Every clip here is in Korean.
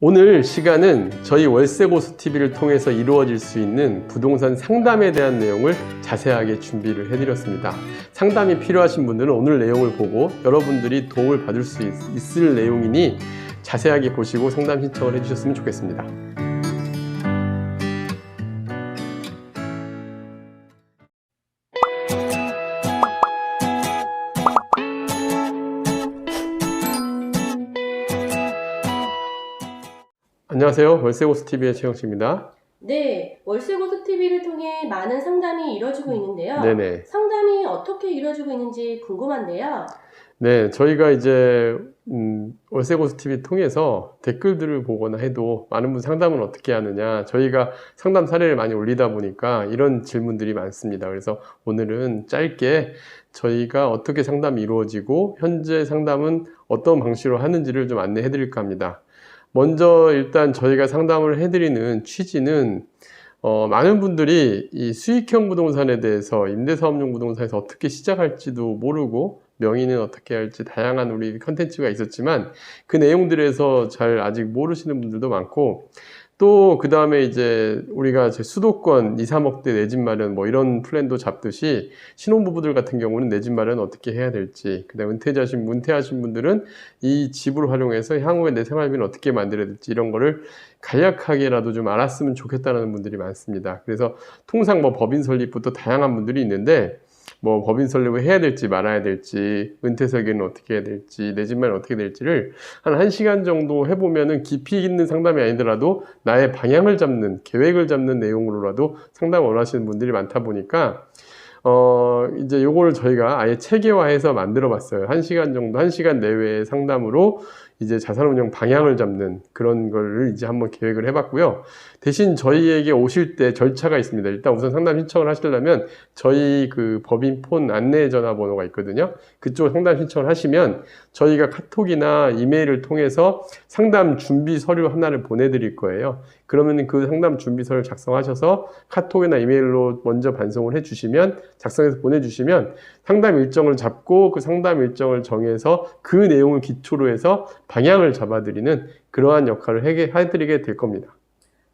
오늘 시간은 저희 월세고수TV를 통해서 이루어질 수 있는 부동산 상담에 대한 내용을 자세하게 준비를 해드렸습니다. 상담이 필요하신 분들은 오늘 내용을 보고 여러분들이 도움을 받을 수 있을 내용이니 자세하게 보시고 상담 신청을 해주셨으면 좋겠습니다. 안녕하세요. 월세고수TV의 최영식입니다. 네, 월세고수TV를 통해 많은 상담이 이루어지고 있는데요. 네네. 상담이 어떻게 이루어지고 있는지 궁금한데요. 네, 저희가 이제 월세고수TV 통해서 댓글들을 보거나 해도 많은 분 상담은 어떻게 하느냐, 저희가 상담 사례를 많이 올리다 보니까 이런 질문들이 많습니다. 그래서 오늘은 짧게 저희가 어떻게 상담이 이루어지고 현재 상담은 어떤 방식으로 하는지를 좀 안내해 드릴까 합니다. 먼저 일단 저희가 상담을 해드리는 취지는 많은 분들이 이 수익형 부동산에 대해서 임대사업용 부동산에서 어떻게 시작할지도 모르고 명의는 어떻게 할지 다양한 우리 컨텐츠가 있었지만 그 내용들에서 잘 아직 모르시는 분들도 많고, 또 그 다음에 이제 우리가 수도권 2, 3억대 내 집 마련 뭐 이런 플랜도 잡듯이 신혼부부들 같은 경우는 내 집 마련 어떻게 해야 될지, 그 다음에 은퇴하신 분들은 이 집을 활용해서 향후에 내 생활비는 어떻게 만들어야 될지 이런 거를 간략하게라도 좀 알았으면 좋겠다는 분들이 많습니다. 그래서 통상 뭐 법인 설립부터 다양한 분들이 있는데 뭐 법인 설립을 해야 될지 말아야 될지, 은퇴 설계는 어떻게 해야 될지, 내 집만 어떻게 될지를 한 1시간 정도 해보면은 깊이 있는 상담이 아니더라도 나의 방향을 잡는, 계획을 잡는 내용으로라도 상담을 원하시는 분들이 많다 보니까 이제 요거를 저희가 아예 체계화해서 만들어 봤어요. 1시간 정도, 1시간 내외의 상담으로 이제 자산운용 방향을 잡는 그런 거를 이제 한번 계획을 해봤고요. 대신 저희에게 오실 때 절차가 있습니다. 일단 우선 상담 신청을 하시려면 저희 그 법인 폰 안내 전화번호가 있거든요. 그쪽 상담 신청을 하시면 저희가 카톡이나 이메일을 통해서 상담 준비 서류 하나를 보내드릴 거예요. 그러면 그 상담 준비 서류를 작성하셔서 카톡이나 이메일로 먼저 반송을 해주시면, 작성해서 보내주시면 상담 일정을 잡고 그 상담 일정을 정해서 그 내용을 기초로 해서 방향을 잡아드리는 그러한 역할을 해드리게 될 겁니다.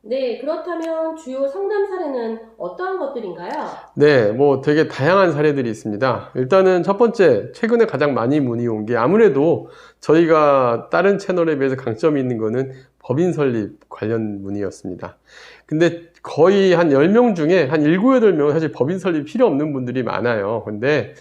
네, 그렇다면 주요 상담 사례는 어떠한 것들인가요? 네, 뭐 되게 다양한 사례들이 있습니다. 일단은 첫 번째, 최근에 가장 많이 문의 온 게 아무래도 저희가 다른 채널에 비해서 강점이 있는 거는 법인 설립 관련 문의였습니다. 근데 거의 한 10명 중에 한 7, 8명은 사실 법인 설립 필요 없는 분들이 많아요. 근데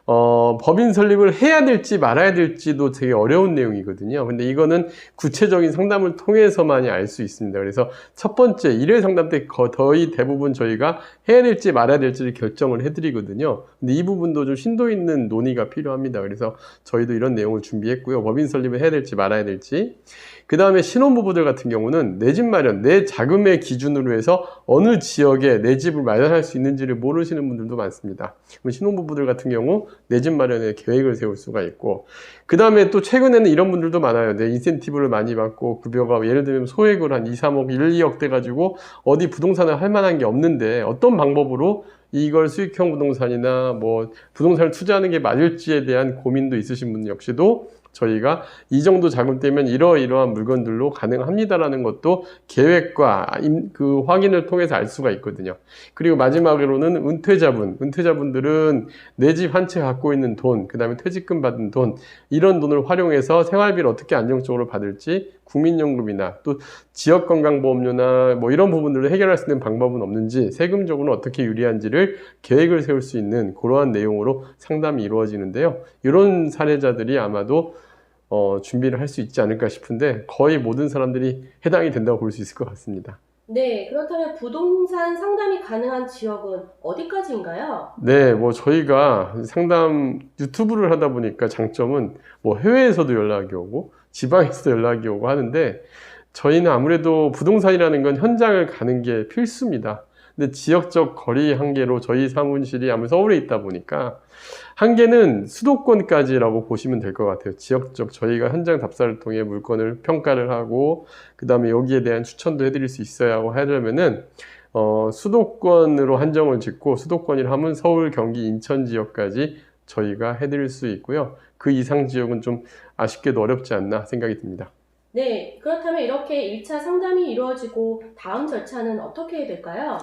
법인 설립을 해야 될지 말아야 될지도 되게 어려운 내용이거든요. 근데 이거는 구체적인 상담을 통해서만이 알 수 있습니다. 그래서 첫 번째 1회 상담 때 거의 대부분 저희가 해야 될지 말아야 될지를 결정을 해드리거든요. 근데 이 부분도 좀 심도 있는 논의가 필요합니다. 그래서 저희도 이런 내용을 준비했고요. 법인 설립을 해야 될지 말아야 될지. 그 다음에 신혼부부들 같은 경우는 내 집 마련, 내 자금의 기준으로 해서 어느 지역에 내 집을 마련할 수 있는지를 모르시는 분들도 많습니다. 신혼부부들 같은 경우 내 집 마련에 계획을 세울 수가 있고, 그 다음에 또 최근에는 이런 분들도 많아요. 내 인센티브를 많이 받고 급여가 예를 들면 소액을 한 2, 3억, 1, 2억 돼가지고 어디 부동산을 할 만한 게 없는데 어떤 방법으로 이걸 수익형 부동산이나 뭐 부동산을 투자하는 게 맞을지에 대한 고민도 있으신 분 역시도 저희가 이 정도 자금대면 이러이러한 물건들로 가능합니다라는 것도 계획과 그 확인을 통해서 알 수가 있거든요. 그리고 마지막으로는 은퇴자분들은 내 집 한 채 갖고 있는 돈, 그 다음에 퇴직금 받은 돈, 이런 돈을 활용해서 생활비를 어떻게 안정적으로 받을지, 국민연금이나 또 지역건강보험료나 뭐 이런 부분들을 해결할 수 있는 방법은 없는지, 세금적으로 어떻게 유리한지를 계획을 세울 수 있는 그러한 내용으로 상담이 이루어지는데요. 이런 사례자들이 아마도 준비를 할 수 있지 않을까 싶은데 거의 모든 사람들이 해당이 된다고 볼 수 있을 것 같습니다. 네, 그렇다면 부동산 상담이 가능한 지역은 어디까지인가요? 네, 뭐 저희가 상담 유튜브를 하다 보니까 장점은 뭐 해외에서도 연락이 오고 지방에서도 연락이 오고 하는데, 저희는 아무래도 부동산이라는 건 현장을 가는 게 필수입니다. 근데 지역적 거리 한계로 저희 사무실이 아무래도 서울에 있다 보니까 한계는 수도권까지라고 보시면 될 것 같아요. 지역적 저희가 현장 답사를 통해 물건을 평가를 하고 그 다음에 여기에 대한 추천도 해드릴 수 있어야 하고 하려면은 수도권으로 한정을 짓고, 수도권이라 하면 서울, 경기, 인천 지역까지 저희가 해드릴 수 있고요. 그 이상 지역은 좀 아쉽게도 어렵지 않나 생각이 듭니다. 네, 그렇다면 이렇게 1차 상담이 이루어지고 다음 절차는 어떻게 될까요?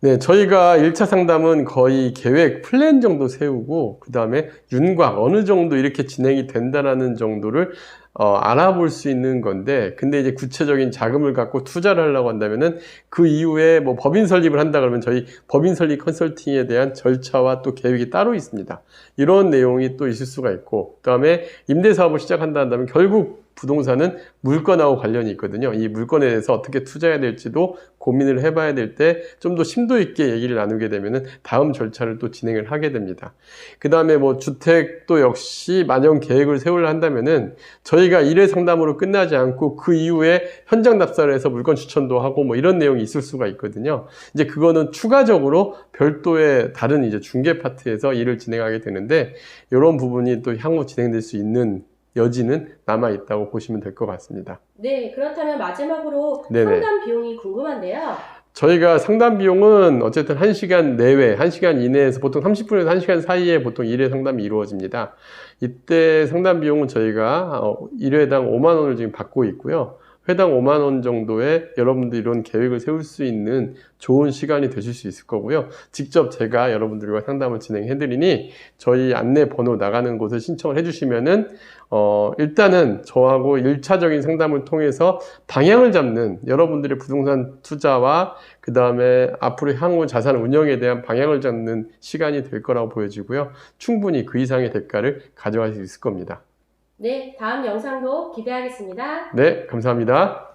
네, 저희가 1차 상담은 거의 계획, 플랜 정도 세우고, 그 다음에 윤곽, 어느 정도 이렇게 진행이 된다라는 정도를 알아볼 수 있는 건데, 근데 이제 구체적인 자금을 갖고 투자를 하려고 한다면은 그 이후에 뭐 법인 설립을 한다 그러면 저희 법인 설립 컨설팅에 대한 절차와 또 계획이 따로 있습니다. 이런 내용이 또 있을 수가 있고, 그 다음에 임대사업을 시작한다 한다면 결국 부동산은 물건하고 관련이 있거든요. 이 물건에 대해서 어떻게 투자해야 될지도 고민을 해봐야 될 때 좀 더 심도 있게 얘기를 나누게 되면은 다음 절차를 또 진행을 하게 됩니다. 그 다음에 뭐 주택도 역시 만약 계획을 세우려 한다면은 저희가 1회 상담으로 끝나지 않고 그 이후에 현장 답사를 해서 물건 추천도 하고 뭐 이런 내용이 있을 수가 있거든요. 이제 그거는 추가적으로 별도의 다른 이제 중개 파트에서 일을 진행하게 되는데 이런 부분이 또 향후 진행될 수 있는 여지는 남아 있다고 보시면 될 것 같습니다. 네, 그렇다면 마지막으로 네네. 상담 비용이 궁금한데요. 저희가 상담 비용은 어쨌든 1시간 내외, 1시간 이내에서 보통 30분에서 1시간 사이에 보통 1회 상담이 이루어집니다. 이때 상담 비용은 저희가 1회당 5만 원을 지금 받고 있고요. 회당 5만 원 정도의 여러분들이 이런 계획을 세울 수 있는 좋은 시간이 되실 수 있을 거고요. 직접 제가 여러분들과 상담을 진행해드리니 저희 안내 번호 나가는 곳을 신청을 해주시면은 일단은 저하고 1차적인 상담을 통해서 방향을 잡는 여러분들의 부동산 투자와 그 다음에 앞으로 향후 자산 운영에 대한 방향을 잡는 시간이 될 거라고 보여지고요. 충분히 그 이상의 대가를 가져갈 수 있을 겁니다. 네, 다음 영상도 기대하겠습니다. 네, 감사합니다.